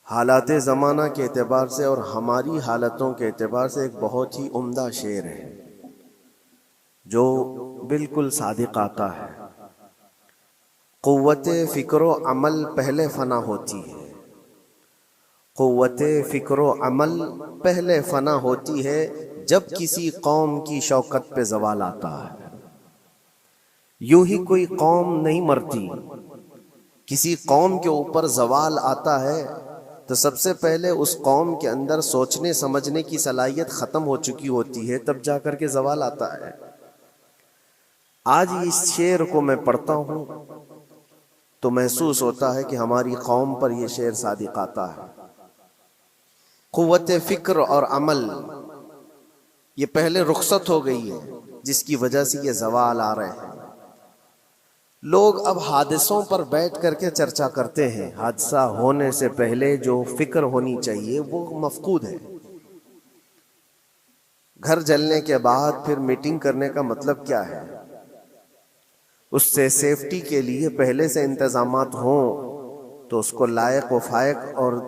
हालात ज़माना के एतबार से और हमारी हालतों के एतबार से एक बहुत ही उम्दा शेर है जो बिल्कुल सादिक आता है। क़ुव्वत फ़िक्र अमल पहले फ़ना होती है, क़ुव्वत फ़िक्र अमल पहले फ़ना होती है जब किसी कौम की शौकत पे ज़वाल आता है। यूं ही कोई कौम नहीं मरती, किसी कौम के ऊपर ज़वाल आता है तो सबसे पहले उस कौम के अंदर सोचने समझने की सलाहियत ख़त्म हो चुकी होती है, तब जाकर के ज़वाल आता है। आज इस शेर को मैं पढ़ता हूँ तो महसूस होता है कि हमारी कौम पर यह शेर सादिक आता है। क़ुव्वत फ़िक्र और अमल ये पहले रुखसत हो गई है, जिसकी वजह से ये ज़वाल आ रहे हैं। लोग अब हादसों पर बैठ करके चर्चा करते हैं, हादसा होने से पहले जो फिक्र होनी चाहिए वो मफकूद है। घर जलने के बाद फिर मीटिंग करने का मतलब क्या है? उससे सेफ्टी के लिए पहले से इंतजामात हों तो उसको लायक व फायक और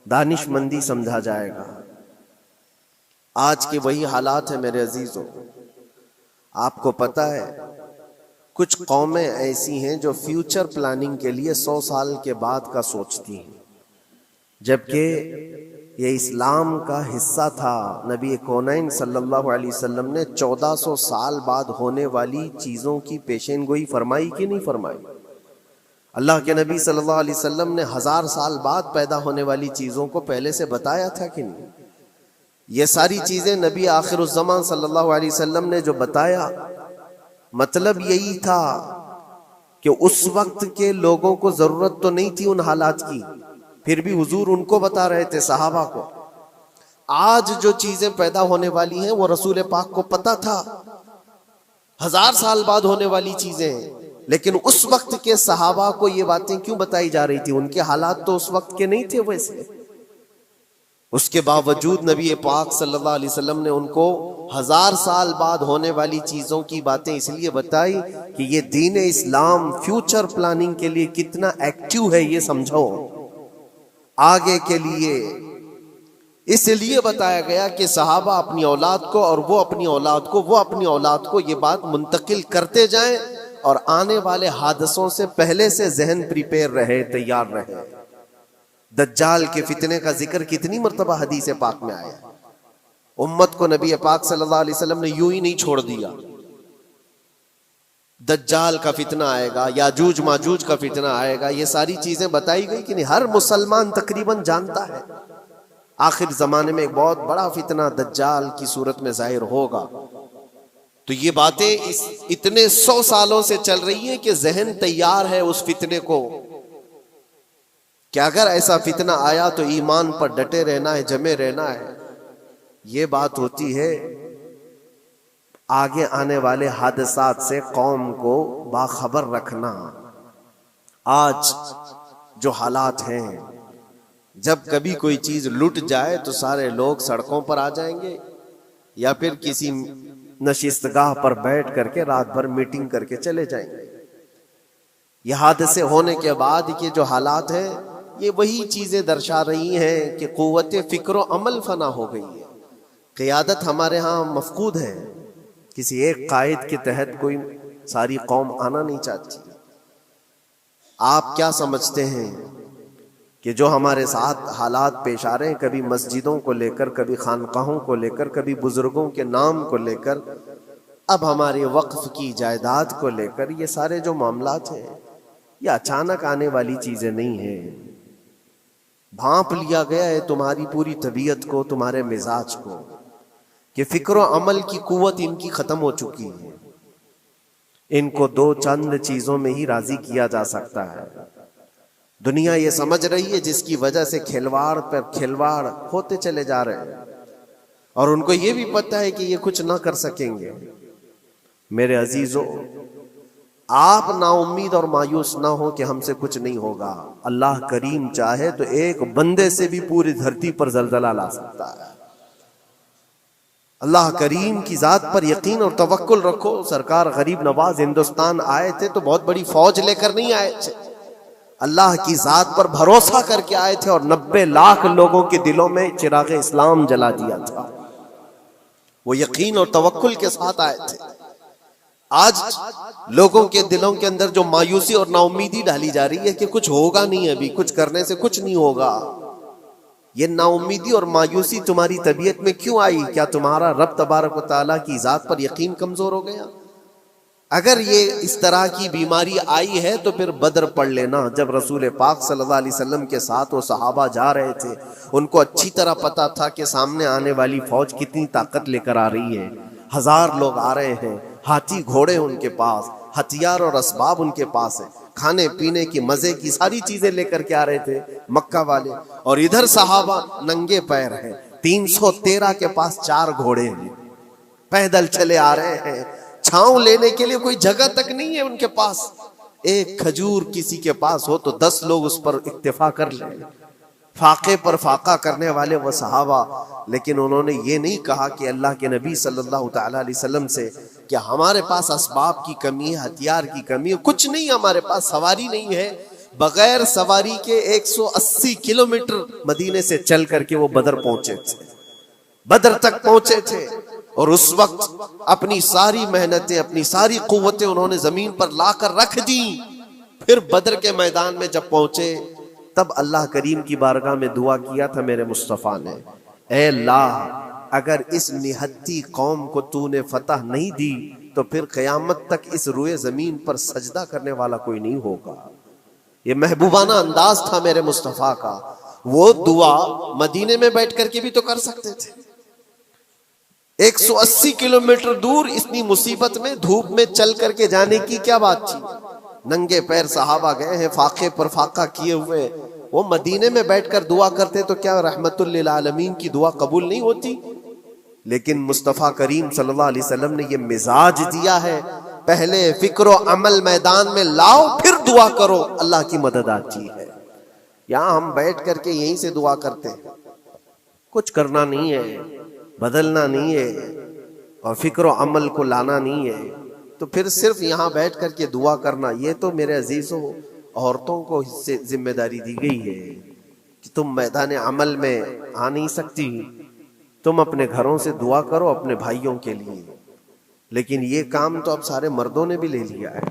दानिशमंदी समझा जाएगा। आज के वही हालात है मेरे अजीजों। आपको पता है कुछ कौमें ऐसी हैं जो फ्यूचर प्लानिंग के लिए 100 साल के बाद का सोचती हैं, जबकि ये इस्लाम का हिस्सा था। नबी कौनैन सल्लल्लाहु अलैहि वसल्लम ने 1400 साल बाद होने वाली चीज़ों की पेशेनगोई फरमाई कि नहीं फरमाई? अल्लाह के नबी सल्लल्लाहु अलैहि वसल्लम ने 1000 साल बाद पैदा होने वाली चीज़ों को पहले से बताया था कि नहीं? ये सारी चीज़ें नबी आखिरुज़्ज़मान सल्लल्लाहु अलैहि वसल्लम ने जो बताया, मतलब यही था कि उस वक्त के लोगों को जरूरत तो नहीं थी उन हालात की, फिर भी हुजूर उनको बता रहे थे सहाबा को। आज जो चीजें पैदा होने वाली हैं वो रसूल पाक को पता था, 1000 साल बाद होने वाली चीजें, लेकिन उस वक्त के सहाबा को ये बातें क्यों बताई जा रही थी? उनके हालात तो उस वक्त के नहीं थे वैसे। उसके बावजूद नबी पाक सल्लल्लाहु अलैहि वसल्लम ने उनको 1000 साल बाद होने वाली चीजों की बातें इसलिए बताई कि ये दीन इस्लाम फ्यूचर प्लानिंग के लिए कितना एक्टिव है ये समझो आगे के लिए। इसलिए बताया गया कि सहाबा अपनी औलाद को और वो अपनी औलाद को ये बात मुंतकिल करते जाएं और आने वाले हादसों से पहले से जहन प्रिपेयर रहे, तैयार रहे। दज्जाल के फितने का जिक्र कितनी मर्तबा हदीस पाक में आया। उम्मत को नबी पाक सल्लल्लाहु अलैहि वसल्लम ने यूं ही नहीं छोड़ दिया। दज्जाल का फितना आएगा, याजूज माजूज का फितना आएगा, ये सारी चीजें बताई गई कि नहीं? हर मुसलमान तकरीबन जानता है आखिर जमाने में एक बहुत बड़ा फितना दज्जाल की सूरत में जाहिर होगा। तो ये बातें इतने 100 सालों से चल रही है कि जहन तैयार है उस फितने को कि अगर ऐसा फितना आया तो ईमान पर डटे रहना है, जमे रहना है। ये बात होती है आगे आने वाले हादसात से कौम को बाखबर रखना। आज जो हालात हैं, जब कभी कोई चीज लुट जाए तो सारे लोग सड़कों पर आ जाएंगे या फिर किसी नशिस्तगाह पर बैठ करके रात भर मीटिंग करके चले जाएंगे। ये हादसे होने के बाद के जो हालात हैं ये वही चीजें दर्शा रही हैं कि क़ुव्वत फ़िक्र अमल फना हो गई है। क़ियादत हमारे यहाँ मफकूद है, किसी एक कायद के तहत कोई सारी कौम आना नहीं चाहती। आप क्या समझते हैं कि जो हमारे साथ हालात पेश आ रहे हैं, कभी मस्जिदों को लेकर, कभी खानकाहों को लेकर, कभी बुजुर्गों के नाम को लेकर, अब हमारे वक्फ की जायदाद को लेकर, ये सारे जो मामलात हैं ये अचानक आने वाली चीजें नहीं हैं। भांप लिया गया है तुम्हारी पूरी तबीयत को, तुम्हारे मिजाज को, कि फिक्र अमल की कुव्वत इनकी खत्म हो चुकी है। इनको 2 चंद चीजों में ही राजी किया जा सकता है। दुनिया ये समझ रही है, जिसकी वजह से खिलवाड़ पर खिलवाड़ होते चले जा रहे हैं, और उनको ये भी पता है कि ये कुछ ना कर सकेंगे। मेरे अजीजों, आप नाउम्मीद और मायूस ना हो कि हमसे कुछ नहीं होगा। अल्लाह करीम चाहे तो एक बंदे से भी पूरी धरती पर जलजला ला सकता है। अल्लाह करीम की जात पर यकीन और तवक्कुल रखो। सरकार गरीब नवाज हिंदुस्तान आए थे तो बहुत बड़ी फौज लेकर नहीं आए थे, अल्लाह की जात पर भरोसा करके आए थे और 90 लाख लोगों के दिलों में चिराग इस्लाम जला दिया था। वो यकीन और तवक्कुल के साथ आए थे। आज लोगों के दिलों के अंदर जो मायूसी और नाउमीदी डाली जा रही है कि कुछ होगा नहीं, अभी कुछ करने से कुछ नहीं होगा, ये नाउमीदी और मायूसी तुम्हारी तबीयत में क्यों आई? क्या तुम्हारा रब तबारक व तआला की जात पर यकीन कमजोर हो गया? अगर ये इस तरह की बीमारी आई है तो फिर बदर पढ़ लेना। जब रसूल पाक सल्लल्लाहु अलैहि वसल्लम के साथ वो सहाबा जा रहे थे, उनको अच्छी तरह पता था कि सामने आने वाली फौज कितनी ताकत लेकर आ रही है। 1000 लोग आ रहे हैं, हाथी घोड़े उनके पास, हथियार और असबाब उनके पास है, खाने पीने की मजे की सारी चीजें लेकर के आ रहे थे मक्का वाले। और इधर सहाबा नंगे पैर हैं, 313 के पास 4 घोड़े हैं, पैदल चले आ रहे हैं, छांव लेने के लिए कोई जगह तक नहीं है उनके पास। एक खजूर किसी के पास हो तो 10 लोग उस पर इक्तिफा कर ले, फाके पर फाका करने वाले वो सहाबा। लेकिन उन्होंने ये नहीं कहा कि अल्लाह के नबी सल्लल्लाहु ताला अलैहि वसल्लम से कि हमारे पास असबाब की कमी है, हथियार की कमी है, कुछ नहीं, हमारे पास सवारी नहीं है। बगैर सवारी के 180 किलोमीटर मदीने से चल करके वो बदर पहुंचे थे, बदर तक पहुंचे थे। और उस वक्त अपनी सारी मेहनतें, अपनी सारी कुव्वतें उन्होंने जमीन पर लाकर रख दी। फिर बदर के मैदान में जब पहुंचे तब अल्लाह करीम की बारगाह में दुआ किया था मेरे मुस्तफ़ा ने, ऐ अल्लाह अगर इस निहत्ती कौम को तूने फतह नहीं दी तो फिर क़यामत तक इस रुए जमीन पर सजदा करने वाला कोई नहीं होगा। ये महबूबाना अंदाज था मेरे मुस्तफ़ा का। वो दुआ मदीने में बैठ करके भी तो कर सकते थे। 180 किलोमीटर दूर इतनी मुसीबत में धूप में चल करके जाने की क्या बात थी? नंगे पैर सहाबा गए हैं, फाके पर फाका किए हुए। वो मदीने में बैठकर दुआ करते तो क्या रहमतुल लिल आलमीन की दुआ कबूल नहीं होती? लेकिन मुस्तफ़ा करीम सल्लल्लाहु अलैहि वसल्लम ने ये मिजाज दिया है, पहले फिक्र अमल मैदान में लाओ फिर दुआ करो, अल्लाह की मदद आती है। यहां हम बैठ करके यहीं से दुआ करते हैं, कुछ करना नहीं है, बदलना नहीं है और फिक्र अमल को लाना नहीं है, तो फिर सिर्फ यहाँ बैठ करके दुआ करना, ये तो मेरे अजीजों औरतों को इससे जिम्मेदारी दी गई है कि तुम मैदान अमल में आ नहीं सकती, तुम अपने घरों से दुआ करो अपने भाइयों के लिए। लेकिन ये काम तो अब सारे मर्दों ने भी ले लिया है।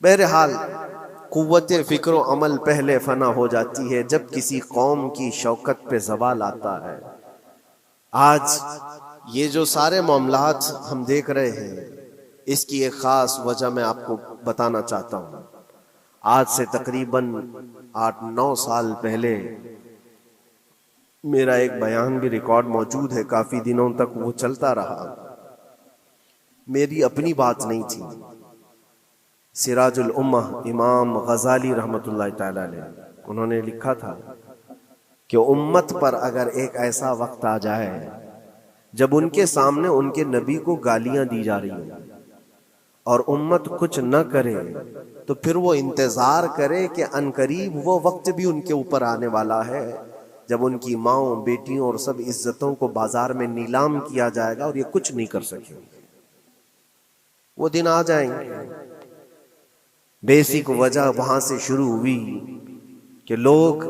बहरहाल कुव्वत फिक्र अमल पहले फना हो जाती है जब किसी कौम की शौकत पे ज़वाल आता है। आज ये जो सारे मामलात हम देख रहे हैं, इसकी एक खास वजह मैं आपको बताना चाहता हूँ। आज से तकरीबन 8-9 साल पहले मेरा एक बयान भी रिकॉर्ड मौजूद है, काफी दिनों तक वो चलता रहा। मेरी अपनी बात नहीं थी, सिराजुल उम्मह इमाम गजाली रहमतुल्लाह तआला अलैह उन्होंने लिखा था कि उम्मत पर अगर एक ऐसा वक्त आ जाए जब उनके सामने उनके नबी को गालियां दी जा रही हो और उम्मत कुछ न करे, तो फिर वो इंतजार करे कि अनकरीब वो वक्त भी उनके ऊपर आने वाला है जब उनकी माओं, बेटियों और सब इज्जतों को बाजार में नीलाम किया जाएगा और ये कुछ नहीं कर सकेंगे। वो दिन आ जाएंगे। बेसिक वजह वहां से शुरू हुई कि लोग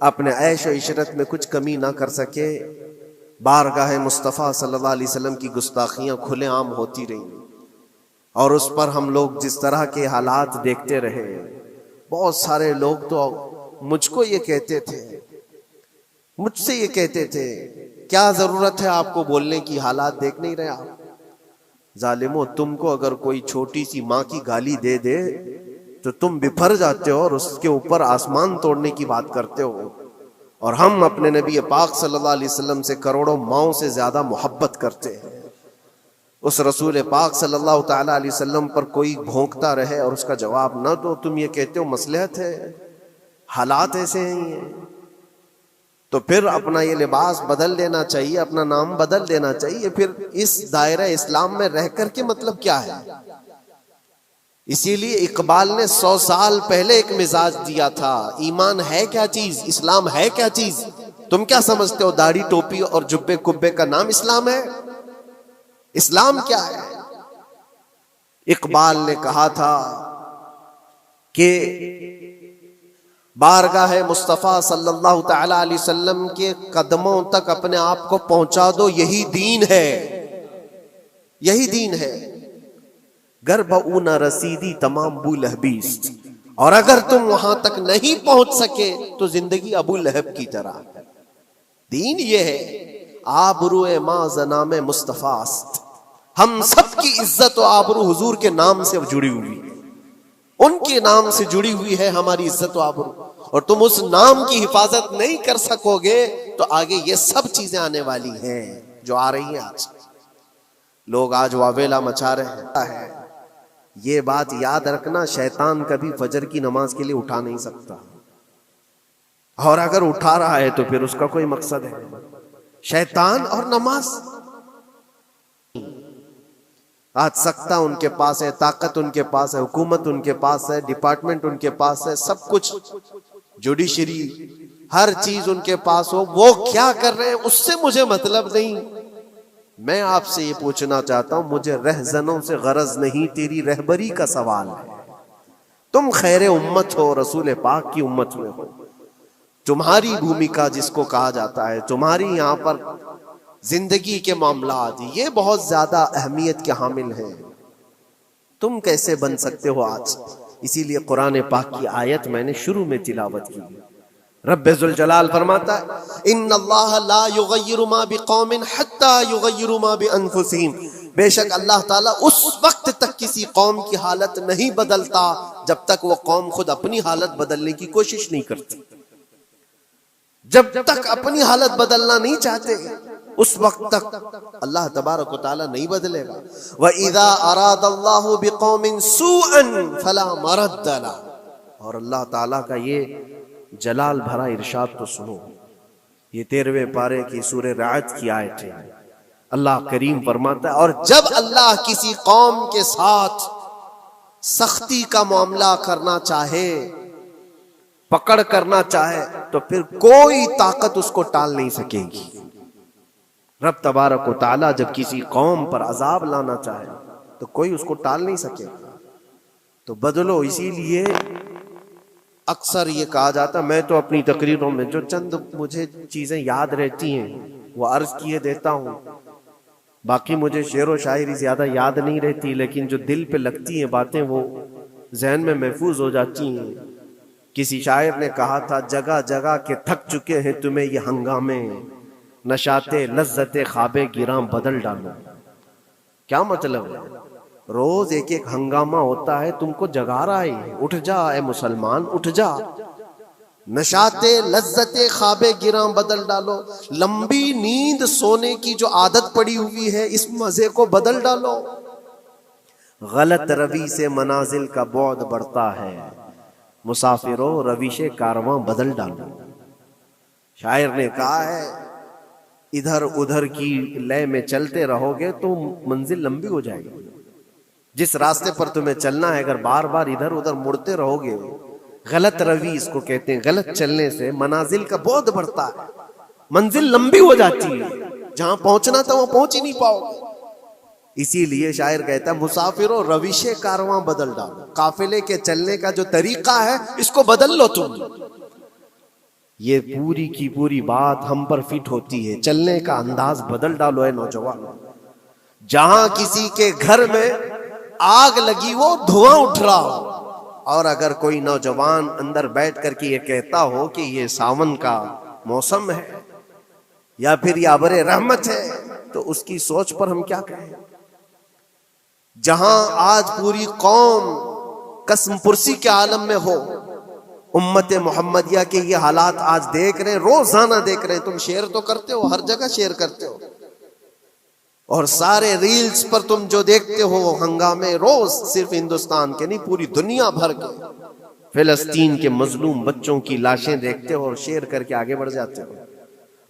अपने ऐश और इशरत में कुछ कमी ना कर सके। बारगाह मुस्तफ़ा सल्लल्लाहु अलैहि वसल्लम की गुस्ताखियां खुलेआम होती रही और उस पर हम लोग जिस तरह के हालात देखते रहे। बहुत सारे लोग तो मुझको ये कहते थे, मुझसे ये कहते थे, क्या जरूरत है आपको बोलने की, हालात देख नहीं रहे आप? जालिमो, तुमको अगर कोई छोटी सी माँ की गाली दे दे तो तुम बिफर जाते हो और उसके ऊपर आसमान तोड़ने की बात करते हो। और हम अपने नबी पाक सल्लल्लाहु अलैहि वसल्लम से करोड़ों माओं से ज्यादा मोहब्बत करते हैं। उस रसूल पाक सल्लल्लाहु ताला अलैहि वसल्लम पर कोई भौंकता रहे और उसका जवाब न दो, तुम ये कहते हो मसलहत है, हालात ऐसे हैं, तो फिर अपना ये लिबास बदल देना चाहिए, अपना नाम बदल देना चाहिए। फिर इस दायरा इस्लाम में रह कर के मतलब क्या है? इसीलिए इकबाल ने 100 साल पहले एक मिजाज दिया था, ईमान है क्या चीज, इस्लाम है क्या चीज। तुम क्या समझते हो दाढ़ी टोपी और जुब्बे कुब्बे का नाम इस्लाम है? इस्लाम क्या है? इकबाल ने कहा था कि बारगाह मुस्तफ़ा सल्लल्लाहु तआला अलैहि वसल्लम के कदमों तक अपने आप को पहुंचा दो। यही दीन है, यही दीन है। गर्भ ऊना रसीदी तमाम अबू लहबीस। और अगर तुम वहां तक नहीं पहुंच सके तो जिंदगी अबू लहब की तरह। दीन ये है, आबरूए मां ज़नामे मुस्तफ़ास्त। हम सब की इज्जत और आबरू हुजूर के नाम से जुड़ी हुई है, उनके नाम से जुड़ी हुई है हमारी इज्जत और आबरू। और तुम उस नाम की हिफाजत नहीं कर सकोगे तो आगे ये सब चीजें आने वाली हैं जो आ रही हैं। आज लोग आज वावेला मचा रहे हैं। ये बात याद रखना, शैतान कभी फजर की नमाज के लिए उठा नहीं सकता, और अगर उठा रहा है तो फिर उसका कोई मकसद है। शैतान और नमाज, आज सत्ता उनके पास है, ताकत उनके पास है, हुकूमत उनके पास है, डिपार्टमेंट उनके पास है, सब कुछ, जुडिशरी, हर चीज उनके पास हो। वो क्या कर रहे हैं उससे मुझे मतलब नहीं। मैं आपसे ये पूछना चाहता हूं, मुझे रहजनों से गरज नहीं, तेरी रहबरी का सवाल है। तुम खैर उम्मत हो, रसूल पाक की उम्मत में हो। तुम्हारी भूमिका जिसको कहा जाता है, तुम्हारी यहाँ पर जिंदगी के मामलात, ये बहुत ज्यादा अहमियत के हामिल हैं। तुम कैसे बन सकते हो आज? इसीलिए कुरान पाक की आयत मैंने शुरू में तिलावत की। रब्बे जुल जलाल फरमाता है, इन्नल्लाह ला युगय्यिरु मा बिकौमिन हत्ता युगय्यिरु मा बिअनफुसिहिम। बेशक अल्लाह ताला उस वक्त तक किसी कौम की हालत नहीं बदलता जब तक वो कौम खुद अपनी हालत बदलने की कोशिश नहीं करती। जब तक अपनी हालत बदलना नहीं चाहते उस वक्त तक अल्लाह तबारक व तआला नहीं बदलेगा। व इज़ा अरादल्लाहु बिकौमिन सूअन फला मरद्द लह। और अल्लाह ताला का ये जलाल भरा इरशाद तो सुनो, ये 13वें पारे की सूरह राअद की आयत है। अल्लाह करीम फरमाता है, और जब अल्लाह किसी कौम के साथ सख्ती का मामला करना चाहे, पकड़ करना चाहे, तो फिर कोई ताकत उसको टाल नहीं सकेगी। रब तबारक व तआला जब किसी कौम पर अजाब लाना चाहे तो कोई उसको टाल नहीं सकेगा। तो बदलो। इसीलिए अक्सर ये कहा जाता, मैं तो अपनी तकरीरों में जो चंद मुझे चीजें याद रहती हैं वो अर्ज किए देता हूँ। बाकी मुझे शेर व शायरी ज्यादा याद नहीं रहती, लेकिन जो दिल पे लगती हैं बातें वो जहन में महफूज हो जाती हैं। किसी शायर ने कहा था, जगह जगह के थक चुके हैं तुम्हें ये हंगामे, नशाते लज्जते ख्वाबे गिरां बदल डालो। क्या मतलब है? रोज एक एक हंगामा होता है, तुमको जगा रहा है। उठ जा ए मुसलमान, उठ जा। नशाते लज्जते ख्वाबे गिरां बदल डालो। लंबी नींद सोने की जो आदत पड़ी हुई है, इस मजे को बदल डालो। गलत रवि से मनाजिल का बौद बढ़ता है, मुसाफिरों रविशे कारवां बदल डालो। शायर ने कहा है, इधर उधर की लय में चलते रहोगे तो मंजिल लंबी हो जाएगी। जिस रास्ते पर तुम्हें चलना है, अगर बार बार इधर उधर मुड़ते रहोगे, गलत रवि इसको कहते हैं, गलत चलने से मनाजिल का बहुत बढ़ता है, मंजिल लंबी हो जाती है। जहां पहुंचना था वहां पहुंच ही नहीं पाओगे। इसीलिए शायर कहता है, मुसाफिरों रविशे कारवां बदल डालो। काफिले के चलने का जो तरीका है इसको बदल लो तुम। ये पूरी की पूरी बात हम पर फिट होती है। चलने का अंदाज बदल डालो है नौजवान। जहां किसी के घर में आग लगी वो धुआं उठ रहा हो, और अगर कोई नौजवान अंदर बैठ करके ये कहता हो कि ये सावन का मौसम है या फिर ये अबरे रहमत है, तो उसकी सोच पर हम क्या कहें। जहां आज पूरी कौम कसम पुरसी के आलम में हो, उम्मत मोहम्मदिया के ये हालात आज देख रहे हैं, रोजाना देख रहे हैं। तुम शेयर तो करते हो, हर जगह शेयर करते हो, और सारे रील्स पर तुम जो देखते हो वो हंगामे रोज, सिर्फ हिंदुस्तान के नहीं पूरी दुनिया भर के फिलिस्तीन के मजलूम बच्चों की लाशें देखते हो और शेयर करके आगे बढ़ जाते हो।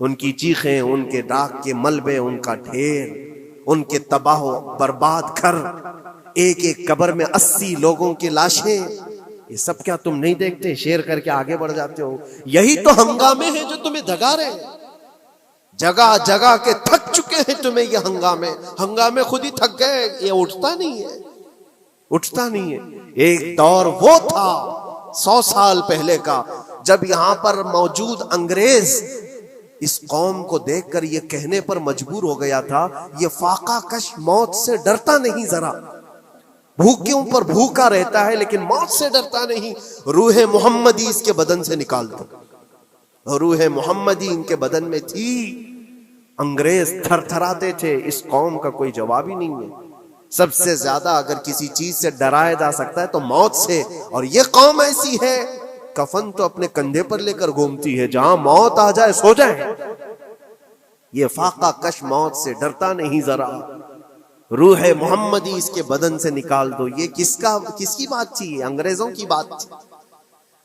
उनकी चीखें, उनके दाग के मलबे, उनका ढेर, उनके तबाह बर्बाद घर, एक एक कब्र में 80 लोगों की लाशें, ये सब क्या तुम नहीं देखते? शेयर करके आगे बढ़ जाते हो। यही तो हंगामे हैं जो तुम्हें दगा रहे हैं। जगह जगह के थक चुके हैं तुम्हें ये हंगामे। हंगामे खुद ही थक गए, ये उठता नहीं है, उठता नहीं है। एक दौर वो था 100 साल पहले का, जब यहां पर मौजूद अंग्रेज इस कौम को देखकर ये कहने पर मजबूर हो गया था, ये फाका कश मौत से डरता नहीं जरा, भूखों पर भूखा रहता है लेकिन मौत से डरता नहीं। रूह मोहम्मदी इसके बदन से निकाल दो। रूह मोहम्मदी इनके बदन में थी। अंग्रेज थरथराते थे, इस कौम का कोई जवाब ही नहीं है। सबसे ज्यादा अगर किसी चीज से डराया जा सकता है तो मौत से, और ये कौम ऐसी है कफन तो अपने कंधे पर लेकर घूमती है, जहां मौत आ जाए सो जाए। ये फाका कश मौत से डरता नहीं जरा, रूह मोहम्मदी इसके बदन से निकाल दो। ये किसकी बात थी? अंग्रेजों की बात थी।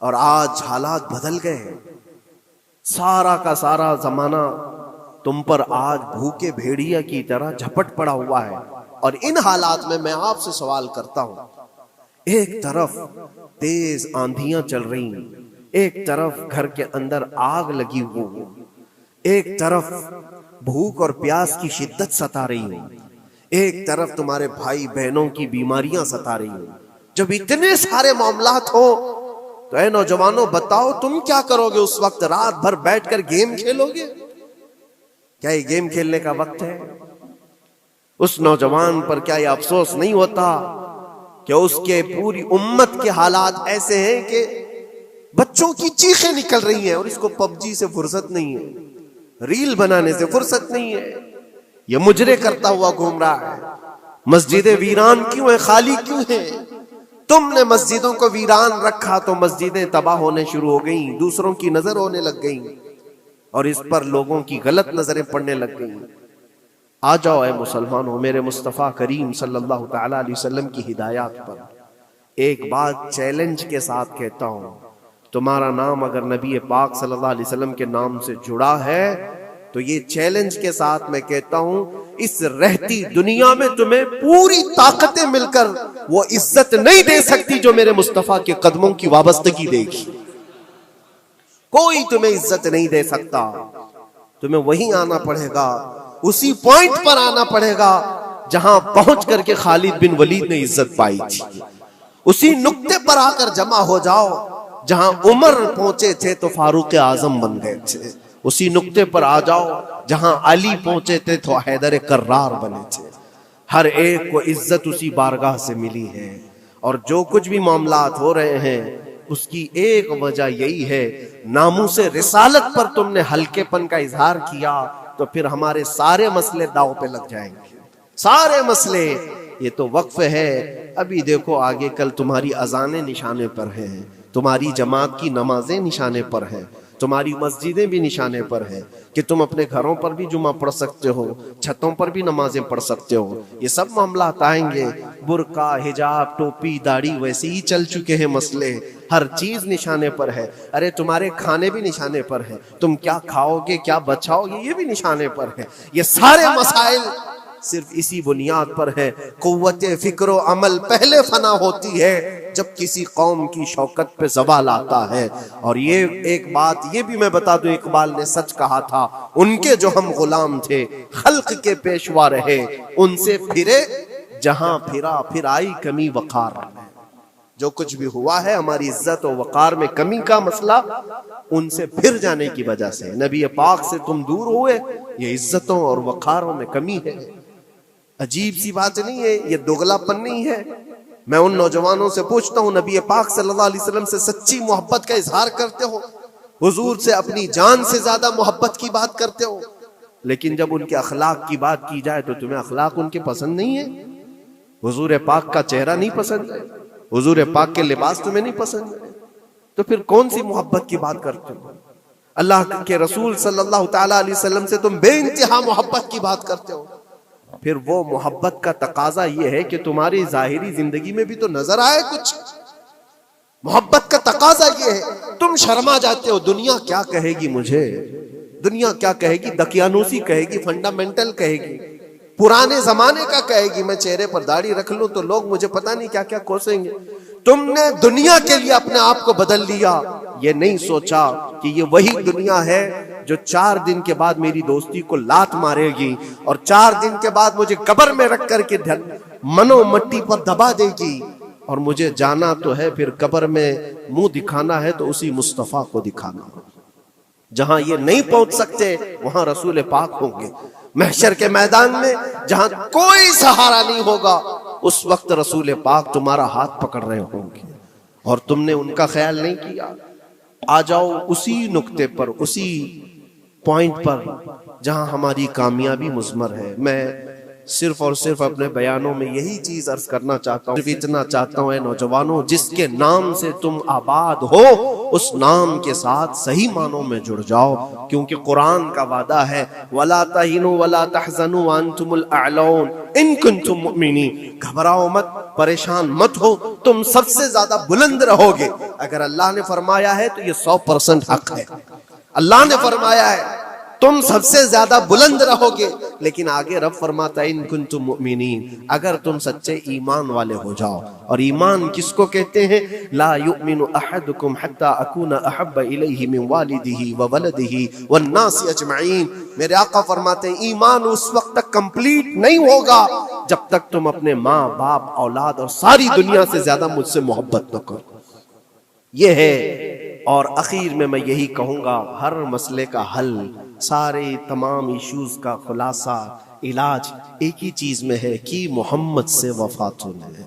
और आज हालात बदल गए हैं। सारा का सारा जमाना तुम पर आज भूखे भेड़िया की तरह झपट पड़ा हुआ है। और इन हालात में मैं आपसे सवाल करता हूं, एक तरफ तेज आंधियां चल रही, एक तरफ घर के अंदर आग लगी हुई, एक तरफ भूख और प्यास की शिद्दत सता रही है, एक तरफ तुम्हारे भाई बहनों की बीमारियां सता रही है। जब इतने सारे मामलात हो तो ऐ नौजवानों बताओ तुम क्या करोगे उस वक्त? रात भर बैठकर गेम खेलोगे? क्या ये गेम खेलने का वक्त है? उस नौजवान पर क्या ये अफसोस नहीं होता कि उसके पूरी उम्मत के हालात ऐसे हैं कि बच्चों की चीखें निकल रही हैं और इसको पबजी से फुर्सत नहीं है, रील बनाने से फुर्सत नहीं है, ये मुजरे करता हुआ घूम रहा है। मस्जिदें वीरान क्यों है, खाली क्यों है? तुमने मस्जिदों को वीरान रखा तो मस्जिदें तबाह होने शुरू हो गई, दूसरों की नजर होने लग गई और इस पर लोगों की गलत नजरें पड़ने लग गई। आ जाओ ऐ मुसलमानों, मेरे मुस्तफ़ा करीम सल्लल्लाहु तआला अलैहि वसल्लम की हिदायत पर एक बात चैलेंज के साथ कहता हूं, तुम्हारा नाम अगर नबी पाक सल्लल्लाहु अलैहि वसल्लम के नाम से जुड़ा है तो ये चैलेंज के साथ मैं कहता हूं, इस रहती दुनिया में तुम्हें पूरी ताकतें मिलकर वो इज्जत नहीं दे सकती जो मेरे मुस्तफ़ा के कदमों की वाबस्तगी देगी। कोई तुम्हें इज्जत नहीं दे सकता। तुम्हें वहीं आना पड़ेगा, उसी पॉइंट पर आना पड़ेगा जहां पहुंच करके खालिद बिन वलीद ने इज्जत पाई थी। उसी नुक्ते पर आकर जमा हो जाओ जहां उमर पहुंचे थे तो फारूक आजम बन गए थे। उसी नुक्ते पर आ जाओ जहां अली पहुंचे थे तो हैदर कर्रार बने थे। हर एक को इज्जत उसी बारगाह से मिली है। और जो कुछ भी मामलात हो रहे हैं उसकी एक वजह यही है, नामूसे रिसालत पर तुमने हल्केपन का इजहार किया तो फिर हमारे सारे मसले दांव पे लग जाएंगे, सारे मसले। ये तो वक्फ है, अभी देखो आगे कल तुम्हारी अजानें निशाने पर हैं, तुम्हारी जमात की नमाजें निशाने पर हैं, तुम्हारी मस्जिदें भी निशाने पर हैं कि तुम अपने घरों पर भी जुमा पढ़ सकते हो, छतों पर भी नमाजें पढ़ सकते हो। ये सब मामला आएंगे। बुर्का, हिजाब, टोपी, दाढ़ी वैसे ही चल चुके हैं मसले, हर चीज निशाने पर है। अरे तुम्हारे खाने भी निशाने पर है, तुम क्या खाओगे क्या बचाओगे ये भी निशाने पर है। ये सारे मसाइल सिर्फ इसी बुनियाद पर है, कुव्वते फिक्र अमल पहले फना होती है जब किसी कौम की शौकत पे ज़वाल आता है। और ये एक बात ये भी मैं बता दूं, इकबाल ने सच कहा था, उनके जो हम गुलाम थे खल्क के पेशवा रहे, उनसे फिरे जहां फिरा फिर आई कमी वकार। जो कुछ भी हुआ है हमारी इज्जत और वकार में कमी का मसला उनसे फिर जाने की वजह से, नबी पाक से तुम दूर हुए, ये इज्जतों और वकारों में कमी है। अजीब सी बात नहीं है, ये दोगलापन नहीं है। मैं उन नौजवानों से पूछता हूं, नबी पाक सल्लल्लाहु अलैहि वसल्लम से सच्ची मोहब्बत का इजहार करते हो, हुजूर से अपनी जान से ज्यादा मोहब्बत की बात करते हो, लेकिन जब उनके अखलाक की बात की जाए तो तुम्हें अखलाक उनके पसंद नहीं है, हुजूर पाक का चेहरा नहीं पसंद है, हुजूर पाक के लिबास तुम्हें नहीं पसंद है, तो फिर कौन सी मोहब्बत की बात करते हो? अल्लाह के रसूल सल्लल्लाहु तआला अलैहि वसल्लम से तुम बेइंतहा मोहब्बत की बात करते हो। फिर वो मोहब्बत का तकाजा ये है कि तुम्हारी जाहिरी जिंदगी में भी तो नजर आए कुछ। मोहब्बत का तकाजा ये है, तुम शर्मा जाते हो, दुनिया क्या कहेगी मुझे, दुनिया क्या कहेगी, दकियानूसी कहेगी, फंडामेंटल कहेगी, पुराने जमाने का कहेगी, मैं चेहरे पर दाढ़ी रख लूं तो लोग मुझे पता नहीं क्या क्या कोसेंगे। तुमने दुनिया के लिए अपने आप को बदल लिया, ये नहीं सोचा कि ये वही दुनिया है जो 4 दिन के बाद मेरी दोस्ती को लात मारेगी और 4 दिन के बाद मुझे कब्र में रख करके मनो मट्टी पर दबा देगी। और मुझे जाना तो है, फिर कब्र में मुंह दिखाना है तो उसी मुस्तफा को दिखाना। जहां ये नहीं पहुंच सकते वहां रसूल पाक होंगे। महशर के मैदान में जहां कोई सहारा नहीं होगा, उस वक्त रसूल पाक तुम्हारा हाथ पकड़ रहे होंगे और तुमने उनका ख्याल नहीं किया। आ जाओ उसी नुक्ते पर, उसी पॉइंट पर जहां हमारी कामयाबी मुज़मर है। मैं सिर्फ और सिर्फ अपने बयानों में यही चीज अर्ज करना चाहता हूँ, सिर्फ इतना चाहता हूँ, नौजवानों, जिसके नाम से तुम आबाद हो उस नाम के साथ सही मानों में जुड़ जाओ, क्योंकि कुरान का वादा है, वला तहिनु वला तहज़नु व अंतुमुल अअलौन इन कुंतुम मुमिनीन। घबराओ मत, परेशान मत हो, तुम सबसे ज्यादा बुलंद रहोगे। अगर अल्लाह ने फरमाया है तो ये 100% हक है। अल्लाह ने फरमाया है तुम सबसे ज्यादा बुलंद रहोगे, लेकिन आगे रब फरमाता है इन कुंतुम मुमिनीन, अगर तुम सच्चे ईमान वाले हो जाओ। और ईमान किसको कहते हैं? ला युमिनु अहदुकुम हत्ता अकूना अहब्बा इलैहि मिन वालिदिही व वलदिही वन नासी अजमईन। मेरे आका फरमाते हैं ईमान उस वक्त तक कंप्लीट नहीं होगा जब तक तुम अपने माँ बाप, औलाद और सारी दुनिया से ज्यादा मुझसे मोहब्बत न करो। ये है। और आखिर में मैं यही कहूंगा, हर मसले का हल, सारे तमाम इश्यूज का खुलासा, इलाज एक ही चीज में है कि मोहम्मद से वफा तूने,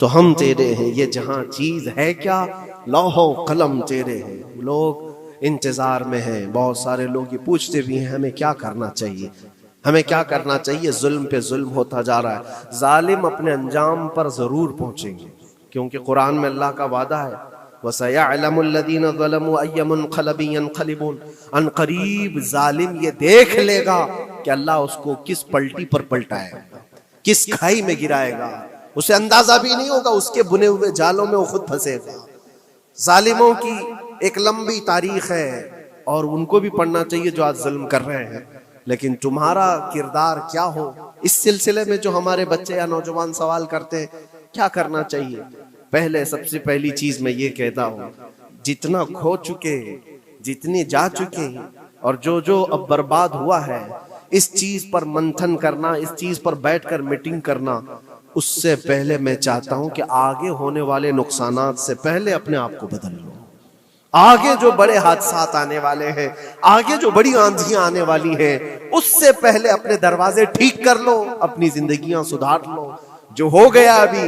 तो हम तेरे हैं। ये जहां चीज है क्या, लौहो कलम तेरे हैं। लोग इंतजार में हैं, बहुत सारे लोग ये पूछते भी हैं हमें क्या करना चाहिए, हमें क्या करना चाहिए। जुल्म पे जुल्म होता जा रहा है। जालिम अपने अंजाम पर जरूर पहुंचेंगे, क्योंकि कुरान में अल्लाह का वादा है वसयअलमुल्लज़ीना ज़लमू अय्य मुनक़लबिन यनक़लिबून। अनक़रीब जालिम ये देख लेगा कि अल्लाह उसको किस पलटी पर पलटाएगा, किस खाई में गिराएगा। उसे अंदाजा भी नहीं होगा, उसके बुने हुए जालों में वो खुद फंसेगा। जालिमों की एक लंबी तारीख है और उनको भी पढ़ना चाहिए जो आज जुल्म कर रहे हैं। लेकिन तुम्हारा किरदार क्या हो, इस सिलसिले में जो हमारे बच्चे या नौजवान सवाल करते हैं क्या करना चाहिए। पहले सबसे पहली चीज मैं ये कहता हूँ, जितना खो चुके, जितने जा चुके हैं और जो जो अब बर्बाद हुआ है, इस चीज पर मंथन करना, इस चीज पर बैठकर मीटिंग करना, उससे पहले मैं चाहता हूं कि आगे होने वाले नुकसानात से पहले अपने आप को बदल लो। आगे जो बड़े हादसात आने वाले हैं, आगे जो बड़ी आंधियां आने वाली हैं, उससे पहले अपने दरवाजे ठीक कर लो, अपनी जिंदगियां सुधार लो। जो हो गया अभी